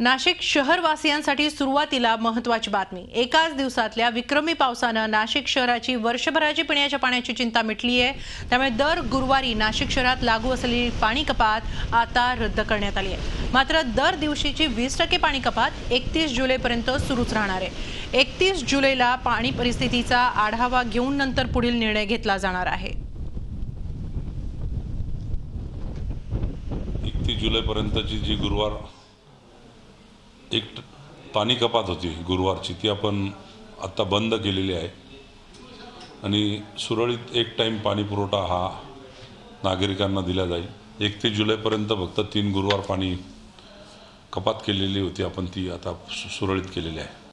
नाशिक शहरवासियांसाठी सुरुवातीला महत्त्वाची बातमी। एकाच दिवसातल्या विक्रमी पावसानं नाशिक शहराची वर्षभराची पिण्याच्या पाण्याची चिंता मिटली आहे। त्यामुळे दर गुरुवारी नाशिक शहरात लागू असलेली पाणी कपात आता रद्द करण्यात आली आहे। मात्र दर दिवशीची 20% पाणी कपात 31 जुलैपर्यंत सुरूच राहणार आहे। 31 जुलैला पाणी परिस्थितीचा आढावा घेऊन नंतर पुढील निर्णय घेतला जाणार आहे। 31 जुलैपर्यंतची जी गुरुवार एक पाणी कपात होती गुरुवारची, ती आपण आता बंद केलेली आहे आणि सुरळीत एक टाइम पाणी पुरवठा हा नागरिकांना दिला जाईल। 31 जुलैपर्यंत फक्त 3 गुरुवार पाणी कपात केलेली होती, आपण ती आता सुरळीत केलेली आहे।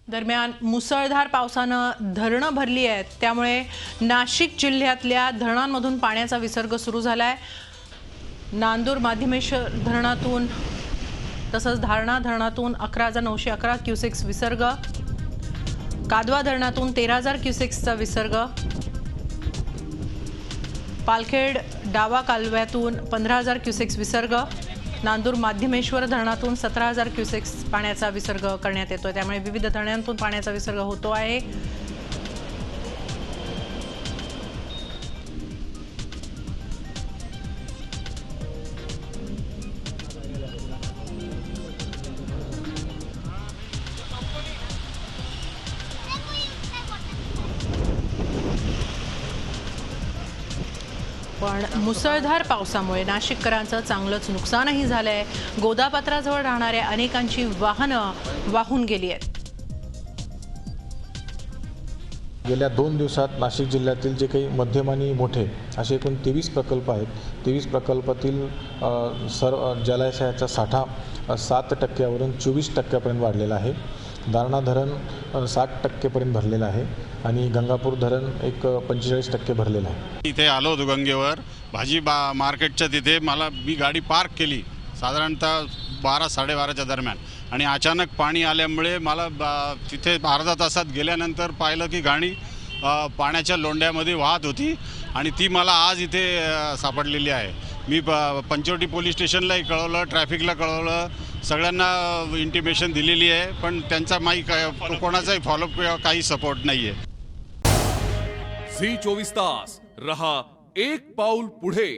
दरम्यान मुसळधार पावसानं धरणं भरली आहेत, त्यामुळे नाशिक जिल्ह्यातल्या धरणांमधून पाण्याचा विसर्ग सुरू झालाय। नांदूर माध्यमेश्वर धरणातून तसंच धारणा धरणातून 11,911 क्युसेक्स विसर्ग, कादवा धरणातून 13,000 क्युसेक्सचा विसर्ग, पालखेड डावा कालव्यातून 15,000 क्युसेक्स विसर्ग, नांदूर माध्यमेश्वर धरणातून 17,000 क्युसेक्स पाण्याचा विसर्ग करण्यात येतोय। त्यामुळे विविध धरणांतून पाण्याचा विसर्ग होतो आहे। पण मुसळधार पावसामुळे नाशिककरांचं चांगलंच नुकसानही झालंय। गोदापात्राजवळ राहणाऱ्या अनेकांची वाहनं वाहून गेली आहेत। गेल्या 2 दिवसात नाशिक जिल्ह्यातील जे काही मध्यम आणि मोठे असे एकूण 23 प्रकल्प आहेत, 23 प्रकल्पातील सर्व जलाशयाचा साठा 7% वरून 24% वाढलेला आहे। दारणा धरण 60% पर्यंत भरलेलं आहे आणि गंगापूर धरण एक 45% भरलेलं आहे। इथे आलो होतो गंगेवर भाजी मार्केटच्या तिथे, मी गाडी पार्क केली साधारणतः 12-12:30च्या दरम्यान आणि अचानक पाणी आल्यामुळे मला तिथे अर्धा तासात गेल्यानंतर पाहिलं की गाडी पाण्याच्या लोंढ्यामध्ये वाहत होती आणि ती मला आज इथे सापडलेली आहे। मी पंचवटी पोलीस स्टेशनलाही कळवलं, ट्रॅफिकला कळवलं, सगळ्यांना इंटिमेशन दिलेली आहे, पण त्यांचा कोणाचाही फॉलोअप किंवा काही सपोर्ट नाही आहे। झी 24 तास रहा एक पाऊल पुढे।